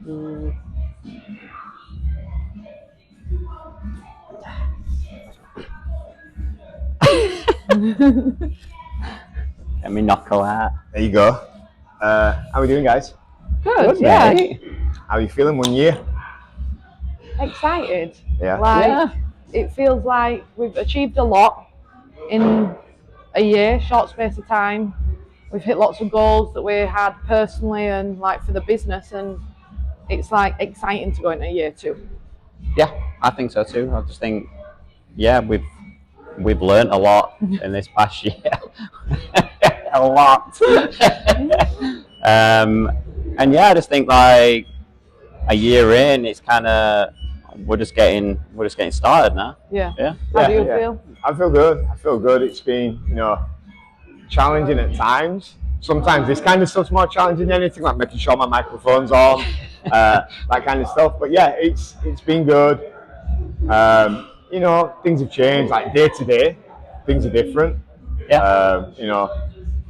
Let me knuckle out. There you go. How are we doing, guys? Good, yeah. Mate. How are you feeling 1 year? Excited. Yeah. Like, it feels like we've achieved a lot in a year, short space of time. We've hit lots of goals that we had personally and like for the business, and it's like exciting to go into year 2. Yeah, I think so too. I just think, yeah, we've learned a lot in this past year. A lot. And yeah, I just think like a year in, it's kind of we're just getting started now. Yeah. Yeah. How do you feel? I feel good. I feel good. It's been, challenging at times. Sometimes this kind of stuff's more challenging than anything, like making sure my microphone's on, that kind of stuff. But yeah, it's been good. Things have changed. Like day to day, things are different. Yeah.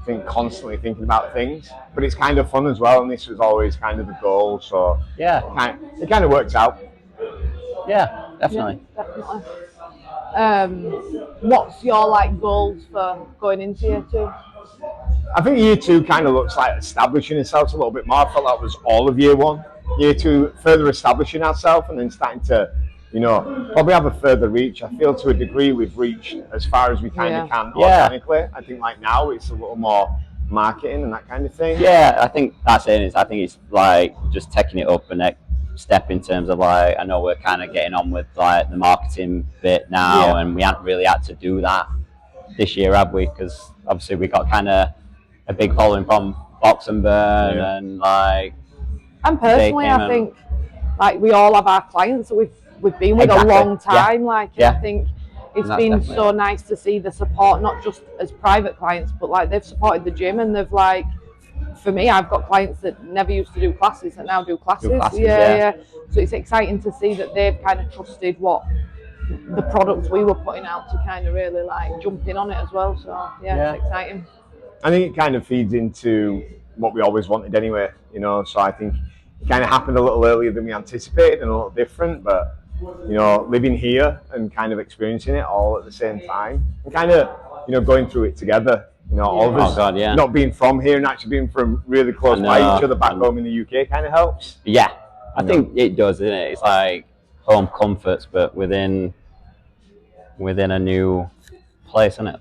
I think constantly thinking about things, but it's kind of fun as well. And this was always kind of the goal. So yeah, it kind of works out. Yeah, definitely. Yeah, definitely. What's your goals for going into year 2? I think year 2 kind of looks like establishing itself a little bit more. I felt that was all of year 1. Year 2, further establishing ourselves and then starting to, probably have a further reach. I feel to a degree we've reached as far as we kind of can organically. I think now it's a little more marketing and that kind of thing. Yeah, I think that's it. I think it's like just taking it up the next step in terms of I know we're kind of getting on with the marketing bit now, and we haven't really had to do that this year, have we? Because obviously we got kind of a big following from Box and Burn and And personally, I think we all have our clients that we've been with a long time. I think it's been so nice to see the support, not just as private clients, but they've supported the gym, and they've for me, I've got clients that never used to do classes that now do classes. Yeah. So it's exciting to see that they've kind of trusted what the products we were putting out to kind of really jump in on it as well. So yeah, it's exciting. I think it kind of feeds into what we always wanted anyway, so I think it kind of happened a little earlier than we anticipated and a little different, but living here and kind of experiencing it all at the same time and kind of, going through it together, all of us not being from here and actually being from really close by each other back home in the UK kind of helps. Yeah, I think it does, isn't it? It's like home comforts, but within a new place, isn't it?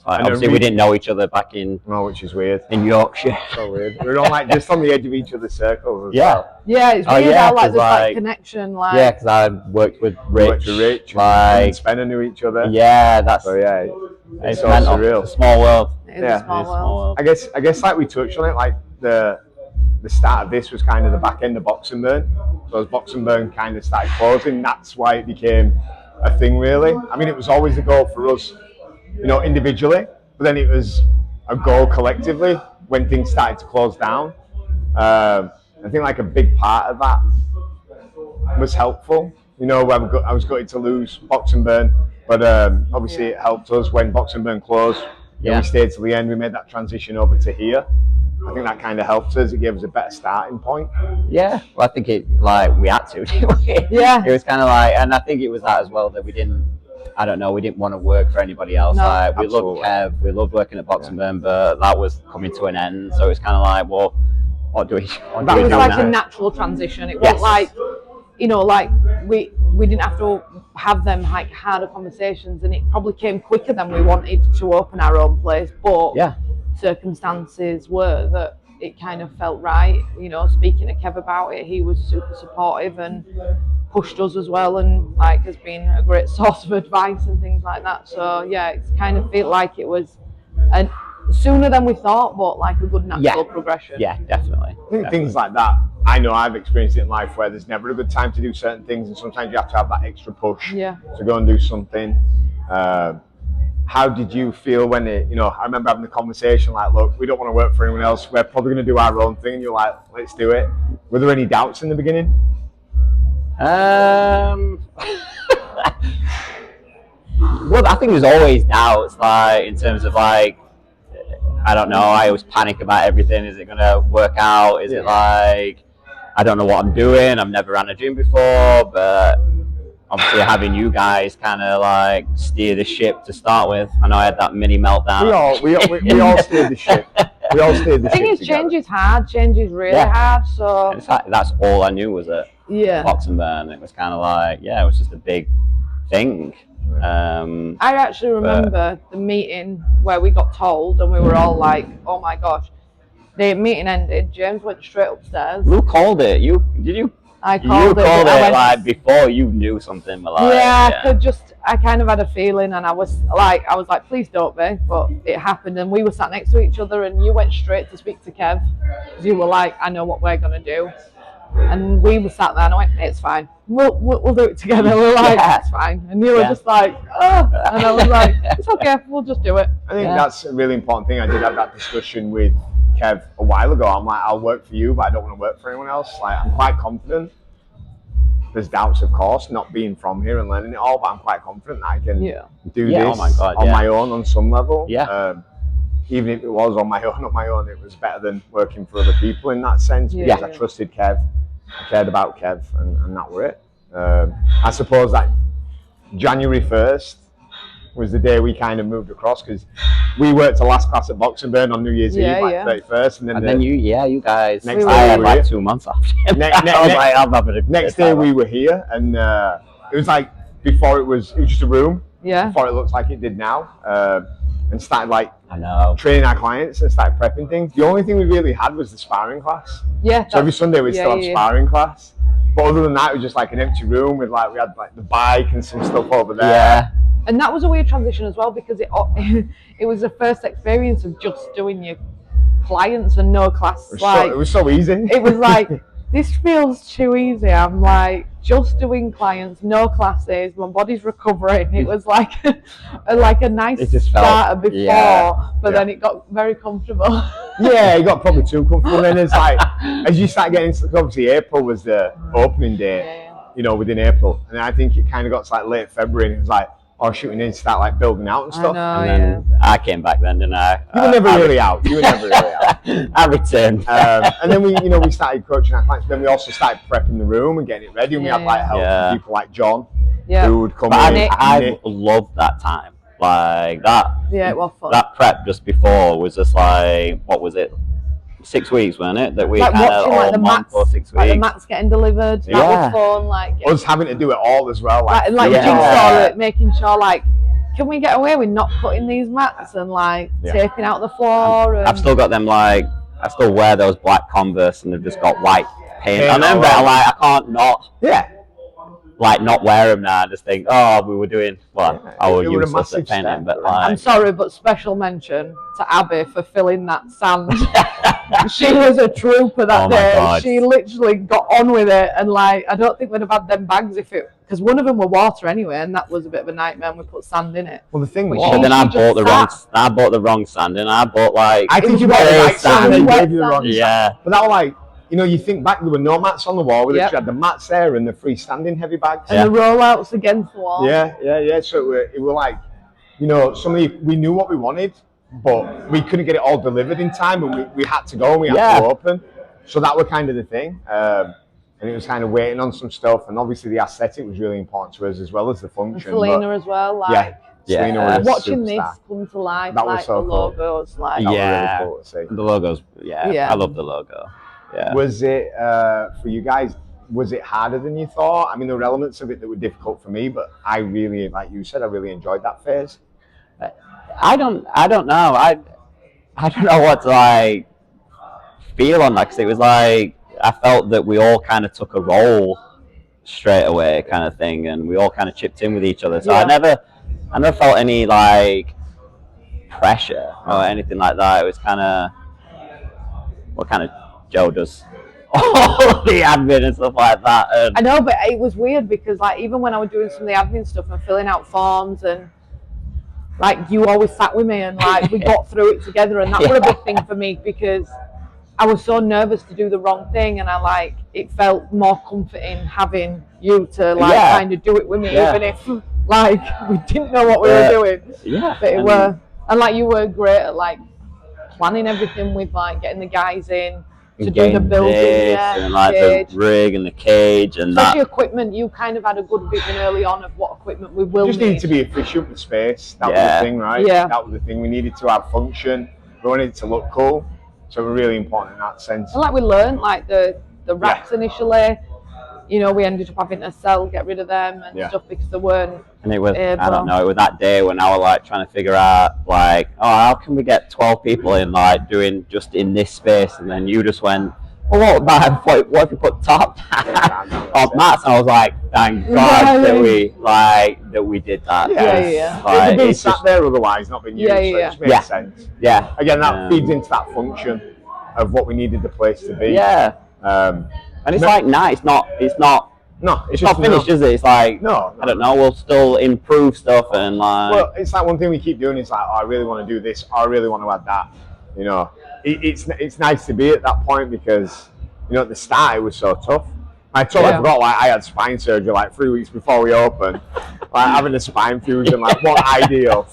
Obviously we didn't know each other back in which is weird, in Yorkshire. So weird. We're all just on the edge of each other's circles. Yeah, it's weird how this connection. Yeah, because I worked with Rich. And Spencer knew each other. Yeah, that's it's so surreal. It's a small world. It is a small world. I guess we touched on it, the start of this was kind of the back end of Box and Burn. So as Box and Burn kind of started closing, that's why it became a thing, really. I mean, it was always the goal for us, individually, but then it was a goal collectively when things started to close down. I think a big part of that was helpful. I was going to lose Box and Burn, but obviously it helped us when Box and Burn closed. We stayed till the end. We made that transition over to here. I think that kind of helped us. It gave us a better starting point. Yeah, well, I think we had to, didn't we? Yeah. It was kind of and I think it was that as well that we didn't want to work for anybody else. No, we loved Kev, we loved working at Box and Burn, but that was coming to an end. So it's kind of well, what do we do? It was a natural transition. It wasn't we didn't have to have them harder conversations, and it probably came quicker than we wanted to open our own place. But circumstances were that it kind of felt right. Speaking to Kev about it, he was super supportive and pushed us as well, and has been a great source of advice and things like that. So it's kind of felt like it was sooner than we thought, but a good natural progression. Yeah, definitely. I think things like that, I know I've experienced it in life where there's never a good time to do certain things, and sometimes you have to have that extra push to go and do something. How did you feel when I remember having the conversation look, we don't want to work for anyone else, we're probably going to do our own thing, and you're like, let's do it. Were there any doubts in the beginning? Well, I think there's always doubts, in terms of I don't know, I always panic about everything. Is it going to work out? Is it I don't know what I'm doing. I've never ran a gym before, but obviously having you guys kind of like steer the ship to start with. I know I had that mini meltdown. We all steered the ship. We all steered the ship. The thing is, change is hard. Change is really hard. So it's like, that's all I knew was it. Box and burn. It was kind of like, it was just a big thing. I actually remember the meeting where we got told, and we were all like, "Oh my gosh!" The meeting ended. James went straight upstairs. Who called it? Did you? I called it. You called it like before you knew something. Like, I kind of had a feeling, and I was like, please don't be. But it happened, and we were sat next to each other, and you went straight to speak to Kev, because you were like, I know what we're gonna do. And we were sat there, and I went, it's fine. We'll do it together. We're like, it's fine. And you were just like, oh. And I was like, it's okay. We'll just do it. I think that's a really important thing. I did have that discussion with Kev a while ago. I'm like, I'll work for you, but I don't want to work for anyone else. Like, I'm quite confident. There's doubts, of course, not being from here and learning it all, but I'm quite confident that I can do this on my own on some level. Even if it was on my own, it was better than working for other people in that sense, because I trusted Kev, I cared about Kev, and that were it. I suppose that January 1st was the day we kind of moved across, because we worked the last class at Boxing Burn on New Year's Eve, 31st, and then you guys. Next day I had like 2 months after. Next day we were here, and it was like before it was just a room. Before it looks like it did now. And started like training our clients and started prepping things. The only thing we really had was the sparring class. So every Sunday we'd still have sparring class. But other than that, it was just like an empty room with like, we had like the bike and some stuff over there. And that was a weird transition as well, because it was the first experience of just doing your clients and no class. It was so easy. It was like, this feels too easy. I'm like, just doing clients, no classes, my body's recovering. It was like a nice starter before, but then it got very comfortable. It got probably too comfortable. And it's like, as you start getting into, obviously April was the opening day, within April. And I think it kind of got to like late February, and it was like, oh shoot, we need to start like building out and stuff. I know, and then I came back then, didn't I? You were never really out. I returned. And then we started coaching our clients. Then we also started prepping the room and getting it ready. And we had like help from people like John, who would come in. I loved that time. Like that. It was fun. That prep just before was just like, what was it? 6 weeks, wasn't it? That we like had all month or 6 weeks. Like the mats getting delivered. That was fun. Like us having to do it all as well. Jigsaw it, making sure like, can we get away with not putting these mats and like taping out the floor? I've still got them like, I still wear those black Converse and they've just got white paint on them, but like I can't not not wear them now. I just think, we were doing I was useless at painting, but like, I'm sorry, but special mention to Abby for filling that sand. She was a trooper that day. God. She literally got on with it, and like, I don't think we'd have had them bags because one of them were water anyway, and that was a bit of a nightmare. And we put sand in it. Well, the thing was, then I bought the wrong sand, and I bought like I think you bought the right sand and gave you the wrong sand. But that was like, you think back, there were no mats on the wall. We literally had the mats there and the freestanding heavy bags. And the rollouts against the wall. So it were like, we knew what we wanted, but we couldn't get it all delivered in time, and we had to go and we had to open. So that was kind of the thing. And it was kind of waiting on some stuff. And obviously the aesthetic was really important to us as well as the function. And Selena as well. Like, Selena was watching this come to life, that was so the logos. Cool. Like, that was really cool to see. The logos, I love the logo. Was it, for you guys, was it harder than you thought? I mean, there were elements of it that were difficult for me, but I really, like you said, I really enjoyed that phase. I don't know. I don't know what to like feel on that, because it was like, I felt that we all kind of took a role straight away kind of thing, and we all kind of chipped in with each other. So I never felt any like pressure or anything like that. It was kind of what kind of Joe does all the admin and stuff like that. And I know, but it was weird because like even when I was doing some of the admin stuff and filling out forms, and like you always sat with me and like we got through it together, and that was a big thing for me because I was so nervous to do the wrong thing, and it felt more comforting having you to like kind of do it with me, even if like we didn't know what we were doing. But and like you were great at like planning everything with like getting the guys in, to do the building, and like the rig and the cage and especially equipment. You kind of had a good vision early on of what equipment we will just need. need to be efficient with space. That was the thing, right? Yeah. That was the thing. We needed to have function. We wanted it to look cool. So we're really important in that sense. And like we learned, like the racks initially, you know, we ended up having to get rid of them and stuff because they weren't. And it was, I don't know, it was that day when I was like trying to figure out like, oh, how can we get 12 people in like doing just in this space? And then you just went, well, what if you put top on mats? And I was like, thank God that we did that. Yeah. Like, it's been sat there otherwise, not been used. So it just makes sense. Yeah. Again, that feeds into that function of what we needed the place to be. Yeah. And it's like, it's not finished, is it? It's like, no, I don't know, we'll still improve stuff and like. Well, it's like one thing we keep doing is like, oh, I really want to do this, or I really want to add that. You know, it's nice to be at that point because, you know, at the start it was so tough. I forgot, like, I had spine surgery like 3 weeks before we opened. Like having a spine fusion, like what ideal.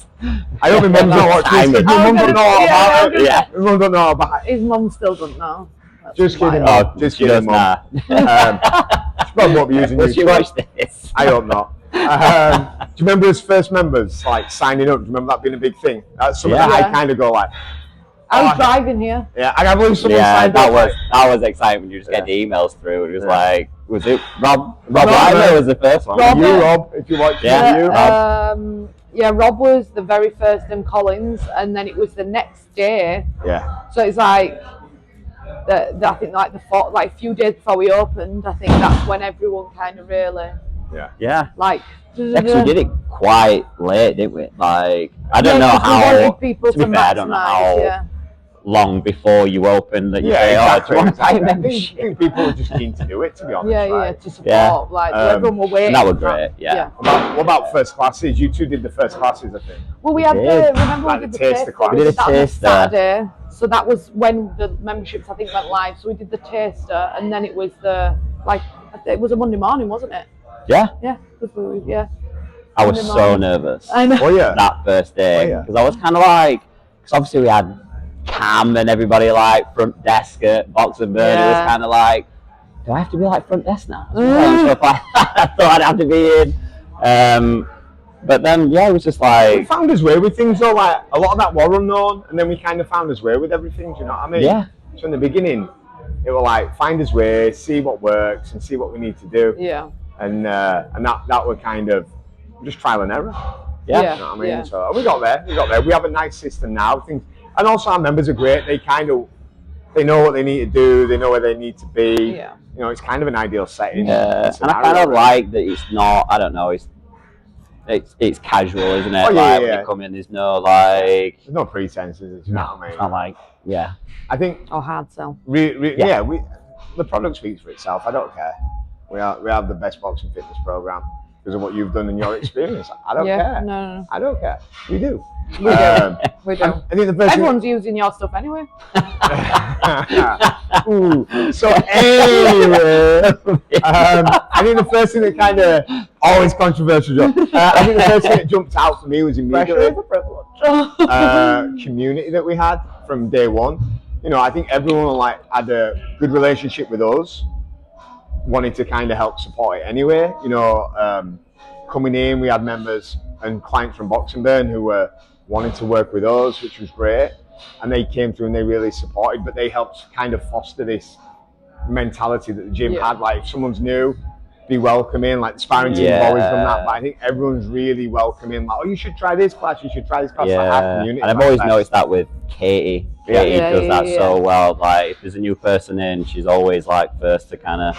I hope my mum don't watch this. My mum don't know all about it. Yeah, my mum don't know about it. His mum still doesn't know. Just kidding, Mum. Just kidding, Mum. She probably won't be using you. She watched this. I hope not. Do you remember his first members like signing up? Do you remember that being a big thing? That's something that I kind of go like. I was driving here. Yeah, I believe someone signed up. That was exciting when you just get the emails through. It was like, was it Rob Ryder was the first one? Rob, if you watch Rob was the very first in Collins, and then it was the next day. Yeah. So it's like. I think like a few days before we opened, I think that's when everyone kind of really like we did it quite late, didn't we? Like I don't know how people to be fair, I don't know how long before you opened that you say, exactly, oh, do you want to buy a membership? I think people were just keen to do it, to be honest. To support, like everyone were waiting. And that was great, What about first classes? You two did the first classes, I think. Well, we had we did the taster class. We did a taster Saturday, so that was when the memberships I think went live. So we did the taster, and then it was it was a Monday morning, wasn't it? Yeah. I was so nervous. I know. Oh yeah. That first day because I was kind of like, because obviously we had Cam and everybody like front desk at Box and Burn. It was kind of like, do I have to be like front desk now? Stuff like that. I thought I'd have to be in. But then it was just like we found his way with things though. Like a lot of that was unknown, and then we kind of found his way with everything. Do you know what I mean? Yeah. So in the beginning, it was like find his way, see what works, and see what we need to do. Yeah. And that were kind of just trial and error. Yeah. You know what I mean? So we got there. We have a nice system now. And also our members are great. They know what they need to do. They know where they need to be. Yeah. You know, it's kind of an ideal setting. Yeah. And I kind of like that it's not, I don't know, it's casual, isn't it? When you come in, there's no like... There's no pretenses, you know what I mean? It's not like, I think... Or hard sell. The product speaks for itself. I don't care. We have the best boxing fitness program because of what you've done in your experience. I don't care. No. I don't care. We do. We do. We do. I think the first Everyone's using your stuff anyway. So anyway, I think the first thing that kind of always controversial. I think the first thing that jumped out for me was immediately community that we had from day one. You know, I think everyone had a good relationship with us, wanted to kind of help support it anyway. You know, coming in, we had members and clients from Boxing Burn who were wanting to work with us, which was great. And they came through and they really supported, but they helped kind of foster this mentality that the gym had. Like, if someone's new, be welcoming. Like, the sparring team have always done that, but I think everyone's really welcoming. Like, oh, you should try this class, you should try this class. Like, our community. And I've always noticed that with Katie. Katie does that so well. Like, if there's a new person in, she's always like first to kind of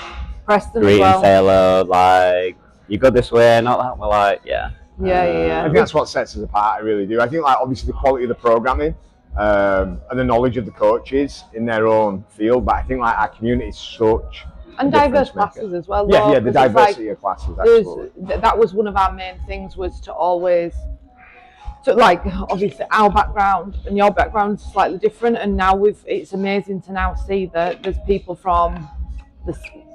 greet and say hello. Like, you go this way, not that. We're like, I think that's what sets us apart. I really do. I think, like, obviously the quality of the programming and the knowledge of the coaches in their own field, but I think like our community is such and diverse classes as well. The diversity of classes. Absolutely. That was one of our main things, was to always. So, like, obviously our background and your background is slightly different, and now it's amazing to now see that there's people from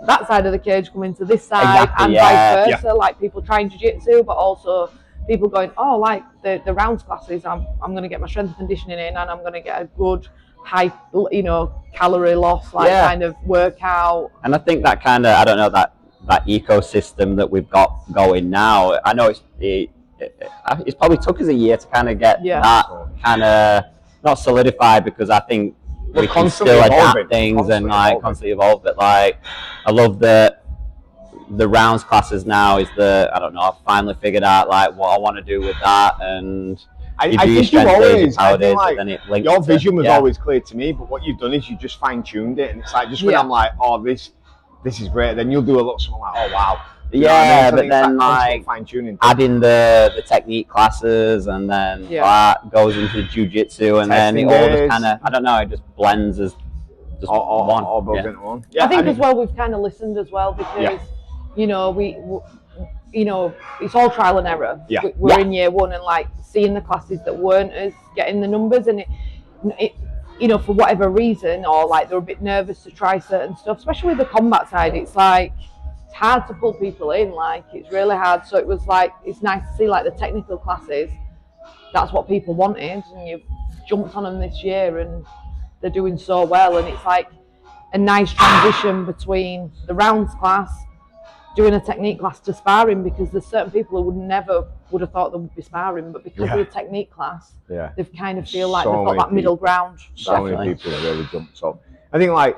that side of the cage coming to this side and vice versa. Like, people trying jiu-jitsu, but also people going, oh, like the rounds classes, I'm going to get my strength and conditioning in, and I'm going to get a good high, you know, calorie loss, like kind of workout. And I think that kind of, I don't know, that ecosystem that we've got going now, I know it's probably took us a year to kind of get that kind of, not solidified, because I think we can still adapt things and like constantly evolve. But like, I love the rounds classes now is I don't know, I've finally figured out like what I want to do with that. And I think you always, I think like, your vision was always clear to me, but what you've done is you just fine-tuned it. And it's like, just when I'm like, oh, this is great, then you'll do a look, something like, oh, wow. But then like adding the technique classes, and then that goes into jiu-jitsu, and then it all just kind of, I don't know, it just blends as just one. All into one. I think as well we've kind of listened as well, because you know we you know, it's all trial and error. We're in year one, and like seeing the classes that weren't as getting the numbers, and it you know, for whatever reason, or like they're a bit nervous to try certain stuff, especially with the combat side. It's like it's hard to pull people in, like it's really hard. So it was like, it's nice to see like the technical classes, that's what people wanted, and you've jumped on them this year and they're doing so well. And it's like a nice transition between the rounds class, doing a technique class, to sparring, because there's certain people who would have thought they would be sparring, but because of the technique class, they've kind of feel like they've got that middle ground. So many people have really jumped up. I think, like,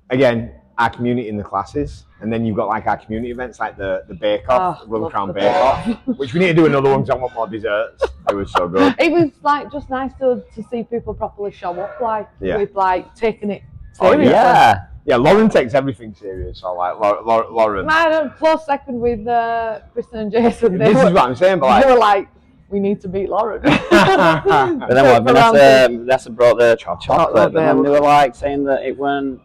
again, our community in the classes, and then you've got like our community events like the Bake Off, Run Crown Bake Off, which we need to do another one because I want more desserts. It was so good. It was like just nice to see people properly show up, like with like taking it seriously. Yeah, Lauren takes everything serious. So like Lauren. I had a close second with Kristen and Jason. This is what I'm saying, but like, they were like, we need to beat Lauren. But then Vanessa brought the chocolate, and they were like saying that it weren't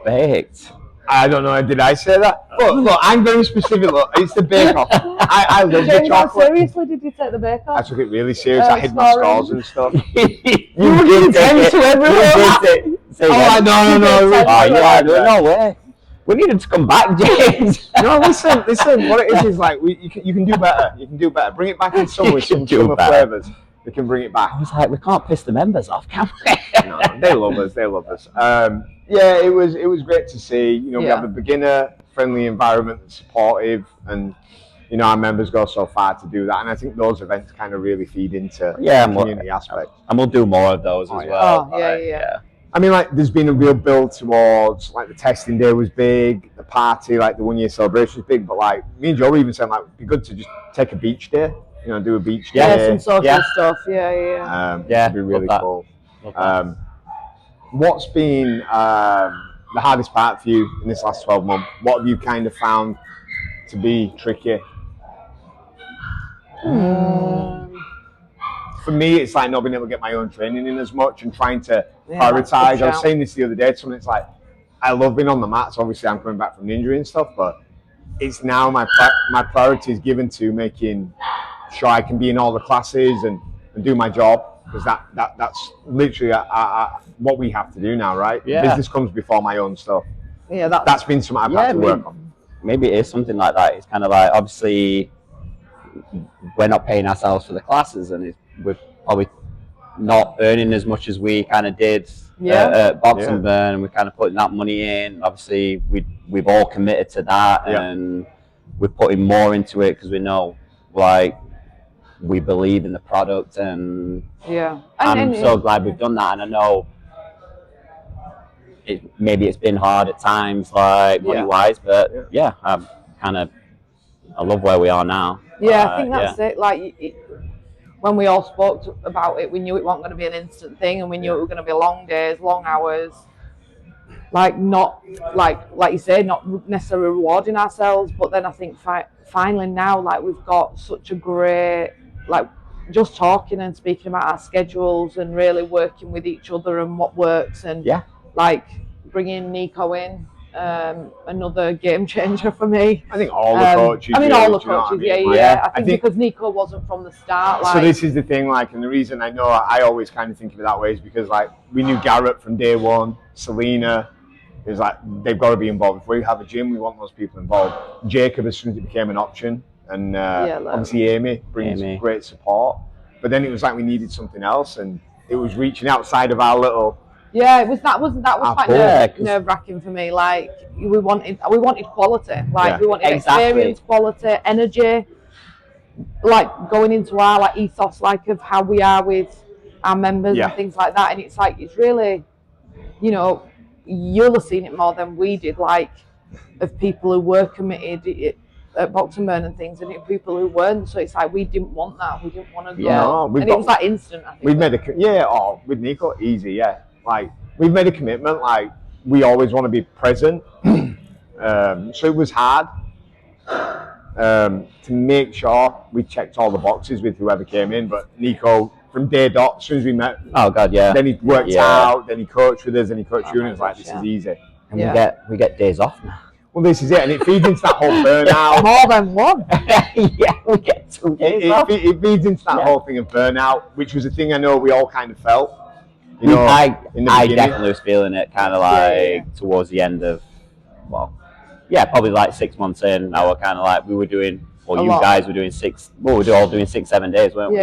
baked. I don't know. Did I say that? Look, I'm very specific. Look, it's the Bake Off. I love the chocolate. How seriously did you take the Bake Off? I took it really serious. I hid my scores and stuff. You were giving tennis to everyone. No way. We needed to come back, James. No, listen. What it is like you can do better. You can do better. Bring it back in summer with some summer flavours. We can bring it back. I was like, we can't piss the members off, can we? No, they love us. They love us. Yeah, it was great to see. You know, we have a beginner-friendly environment that's supportive, and you know, our members go so far to do that. And I think those events kind of really feed into the community aspect. And we'll do more of those as well. I mean, like, there's been a real build towards, like, the testing day was big, the party, like, the 1 year celebration was big, but, like, me and Joe were even saying, like, it'd be good to just take a beach day, you know, do a beach day. Some social stuff, it'd be really cool. What's been the hardest part for you in this last 12 months? What have you kind of found to be tricky? For me, it's like not being able to get my own training in as much and trying to prioritize. I was saying this the other day to someone, it's like, I love being on the mats. Obviously, I'm coming back from the injury and stuff, but it's now my priority is given to making sure I can be in all the classes and do my job, because that's literally what we have to do now, right? Business comes before my own stuff. That's been something I've had to work on. Maybe it is something like that. It's kind of like, obviously, we're not paying ourselves for the classes, and we're probably not earning as much as we kind of did at Boxing Burn, and we're kind of putting that money in. Obviously, we've all committed to that, and we're putting more into it because we know, like, we believe in the product, and I'm so glad we've done that. And I know maybe it's been hard at times, like money-wise, but I love where we are now. I think that's it. Like, when we all spoke about it, we knew it wasn't going to be an instant thing, and we knew it were going to be long days, long hours. Like, not like you say, not necessarily rewarding ourselves, but then I think finally now, like, we've got such a great, like, just talking and speaking about our schedules and really working with each other and what works, and like bringing Nico in. Another game changer for me. I think all the coaches. All the coaches. I think because Nico wasn't from the start. Like, so this is the thing, like, and the reason I know I always kind of think of it that way is because, like, we knew Garrett from day one. Selena is like, they've got to be involved. If we have a gym, we want those people involved. Jacob, as soon as it became an option, and obviously Amy brings great support. But then it was like we needed something else, and it was reaching outside of our little Yeah, that was quite nerve-wracking for me. Like we wanted quality. Like we wanted experience, quality, energy. Like going into our like ethos, like of how we are with our members and things like that. And it's like it's really, you know, you'll have seen it more than we did. Like of people who were committed at Boxing Burn and things, and people who weren't. So it's like we didn't want that. We didn't want to go. No, and it was like instant. I think we've made with Nico, easy. Yeah, like we've made a commitment. Like we always want to be present. So it was hard to make sure we checked all the boxes with whoever came in. But Nico, from day dot, as soon as we met, then he worked out, then he coached with us, then he coached you, and it was like, this is easy. And we get days off now. Well, this is it, and it feeds into that whole burnout. More than one. We get 2 days off. It feeds into that whole thing of burnout, which was a thing I know we all kind of felt. You know, I definitely was feeling it kind of like towards the end of, probably like 6 months in. I was kind of like, we were doing, you guys were doing we were all doing 6-7 days, weren't we?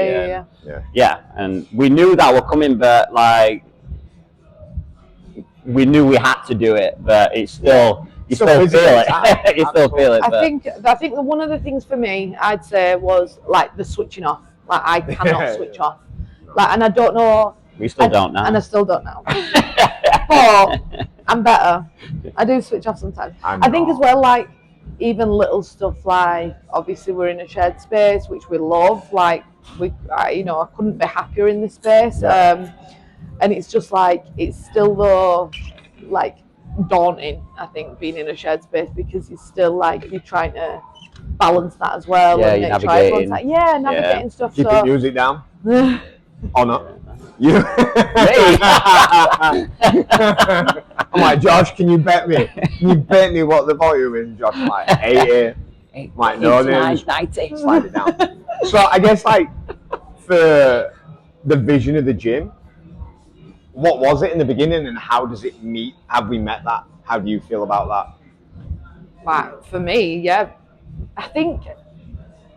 Yeah, and we knew that were coming, but like, we knew we had to do it, but it's still, you still feel it. You still feel it. I think that one of the things for me, I'd say, was like the switching off. Like I cannot switch off. Like, and I don't know. We still don't know. And I still don't know. But I'm better. I do switch off sometimes. I think as well, like even little stuff like obviously we're in a shared space, which we love. Like I couldn't be happier in this space. And it's just like it's still though like daunting, I think, being in a shared space because you're still like you're trying to balance that as well. Yeah, you're navigating. Navigating stuff. Keep the music down. Or not. I'm like, Josh, can you bet me? Can you bet me what the volume is? Josh, like 80. Like no, 90. Slide it down. So I guess like for the vision of the gym, what was it in the beginning, and how does it meet? Have we met that? How do you feel about that? Like for me, I think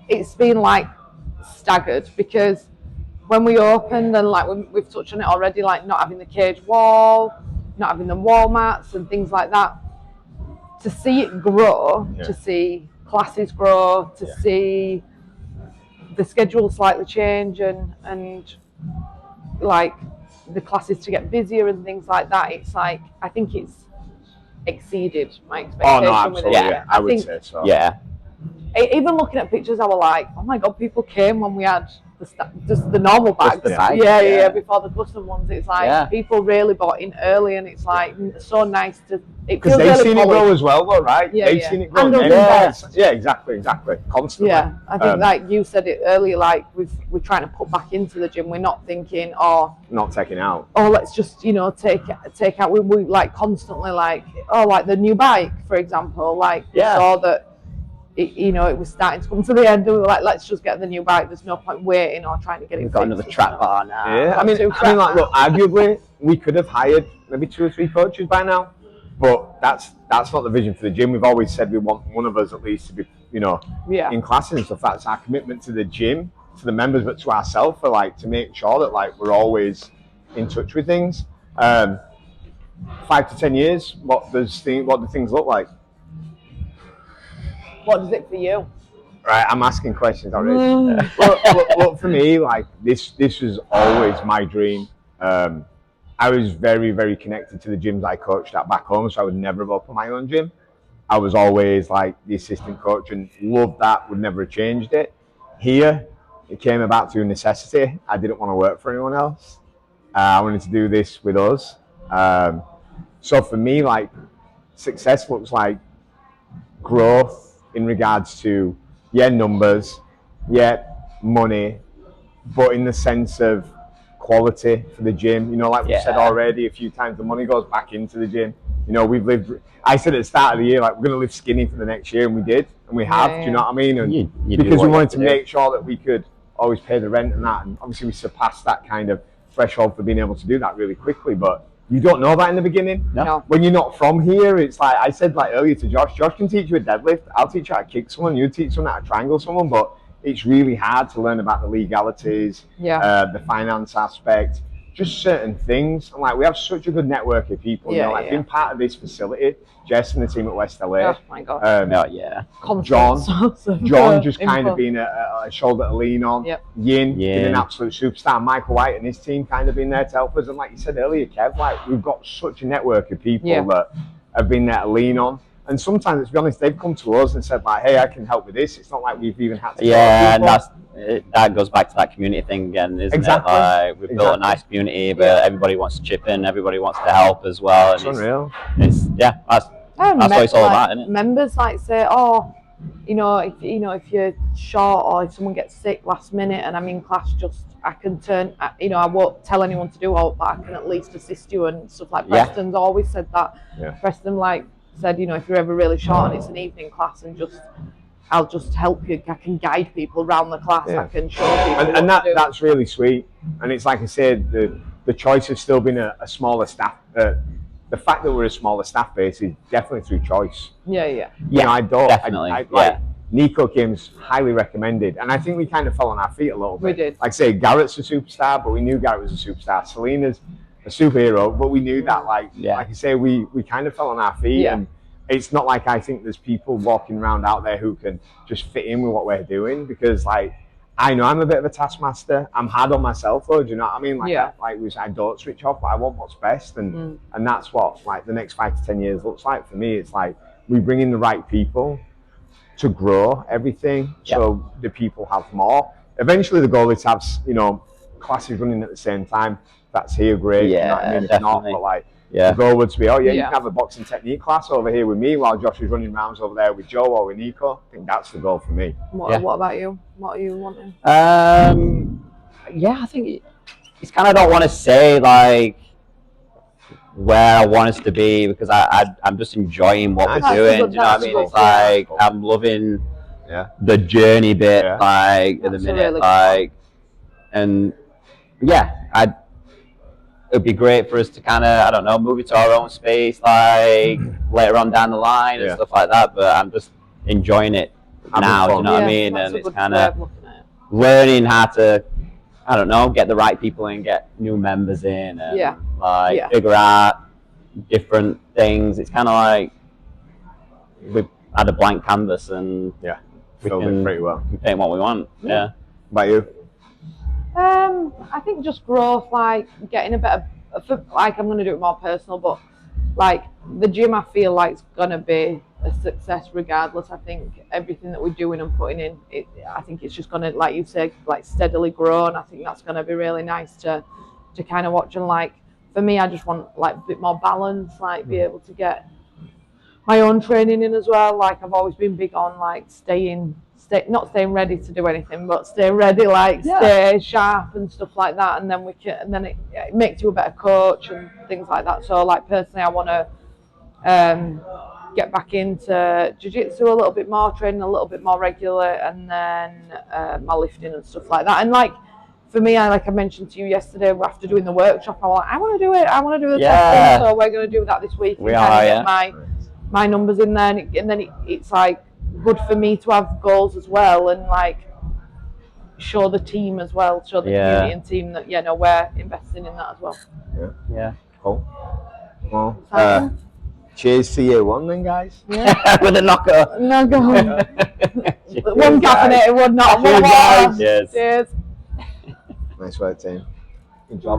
it's been like staggered because when we opened and like we've touched on it already, like not having the cage wall, not having the wall mats and things like that. To see it grow, to see classes grow, to see the schedule slightly change and like the classes to get busier and things like that, it's like I think it's exceeded my expectation. Oh no, absolutely. I would say so. Yeah. Even looking at pictures, I was like, oh my god, people came when we had just the normal bags. Before the custom ones. It's like people really bought in early, and it's like so nice to. Because they've seen it grow as well, though, right? They've seen it grow. Exactly. Constantly. Yeah, I think like you said it earlier, like we're trying to put back into the gym. We're not thinking, not taking out. Let's just take out. We like constantly like like the new bike, for example. Like we saw that. It was starting to come to the end. We were like, let's just get the new bike. There's no point waiting or trying to get it. We've got another track bar now. Yeah, I mean, like, look, arguably, we could have hired maybe 2 or 3 coaches by now, but that's not the vision for the gym. We've always said we want one of us at least to be, in classes and stuff. That's our commitment to the gym, to the members, but to ourselves, for like to make sure that like we're always in touch with things. 5 to 10 years, what do things look like? What does it for you? Right, I'm asking questions already. Look, for me, like this was always my dream. I was very, very connected to the gyms I coached at back home, so I would never have opened my own gym. I was always like the assistant coach and loved that, would never have changed it. Here, it came about through necessity. I didn't want to work for anyone else. I wanted to do this with us. So for me, like success looks like growth in regards to numbers, money, but in the sense of quality for the gym. Like we've said already a few times, the money goes back into the gym. I said at the start of the year, like we're going to live skinny for the next year, and we did, and we have. Do you know what I mean? And because we wanted to make sure that we could always pay the rent and that, and obviously we surpassed that kind of threshold for being able to do that really quickly, but you don't know that in the beginning. No. When you're not from here, it's like I said like earlier to Josh can teach you a deadlift. I'll teach you how to kick someone. You teach someone how to triangle someone, but it's really hard to learn about the legalities, the finance aspect, just certain things. And like, we have such a good network of people. You know, like being part of this facility, Jess and the team at West LA. Oh my God. John just kind of being a shoulder to lean on. Yin being an absolute superstar. Michael White and his team kind of been there to help us. And like you said earlier, Kev, like, we've got such a network of people that have been there to lean on. And sometimes, to be honest, they've come to us and said, like, hey, I can help with this. It's not like we've even had to. Yeah, and that goes back to that community thing again, isn't it? Like, we've built a nice community, but everybody wants to chip in, everybody wants to help as well. It's unreal. That's what it's all about, isn't it? Members like say, oh, if you're short or if someone gets sick last minute and I'm in class, I can turn, I won't tell anyone to do all, but I can at least assist you and stuff like Preston's always said that. Preston said, if you're ever really short and it's an evening class and I'll just help you. I can guide people around the class. I can show people. And that's really sweet. And it's like I said, the choice has still been a smaller staff. The fact that we're a smaller staff base is definitely through choice. Yeah, definitely. Nico Kim's highly recommended, and I think we kind of fell on our feet a little bit. We did. Like say, Garrett's a superstar, but we knew Garrett was a superstar. Selena's a superhero, but we knew that, like I say, we kind of fell on our feet, and it's not like I think there's people walking around out there who can just fit in with what we're doing, because like, I know I'm a bit of a taskmaster. I'm hard on myself though, do you know what I mean? Like, I don't switch off, but I want what's best, and that's what like the next 5 to 10 years looks like for me. It's like we bring in the right people to grow everything, so the people have more. Eventually the goal is to have, classes running at the same time. That's here, great. You know what I mean? If not, but like, the goal would be, you can have a boxing technique class over here with me while Josh is running rounds over there with Joe or with Nico. I think that's the goal for me. What about you? What are you wanting? I think it's kind of don't want to say like where I want us to be, because I'm just enjoying what we're doing. Do you know what I mean? It's like I'm loving the journey bit, like at the minute, really like, and it'd be great for us to kind of, I don't know, move into our own space, like later on down the line and stuff like that. But I'm just enjoying it now. Do you know what I mean? And it's kind of learning how to, I don't know, get the right people in, get new members in, and figure out different things. It's kind of like we've had a blank canvas and we can pretty well paint what we want. Yeah. About you? I think just growth, like getting a better, like I'm going to do it more personal, but like the gym I feel like it's going to be a success regardless. I think everything that we're doing and putting in, I think it's just going to, like you said, like steadily grow, and I think that's going to be really nice to kind of watch. And like for me, I just want like a bit more balance, like be able to get my own training in as well. Like I've always been big on like not staying ready to do anything, but stay ready, like stay sharp and stuff like that, and then it makes you a better coach and things like that. So like personally, I want to get back into jiu-jitsu a little bit more, training a little bit more regular, and then my lifting and stuff like that. And like for me, like I mentioned to you yesterday, after doing the workshop, I want to do it. I want to do the testing, so we're going to do that this week. We are, get my numbers in there, and then it's like good for me to have goals as well, and like show the team as well, show the community and team that we're investing in that as well. Cool. Well, cheers to year one then, guys. With a knocker. One caffeinated, one not. Cheers. Cheers. Nice work, team. Good job.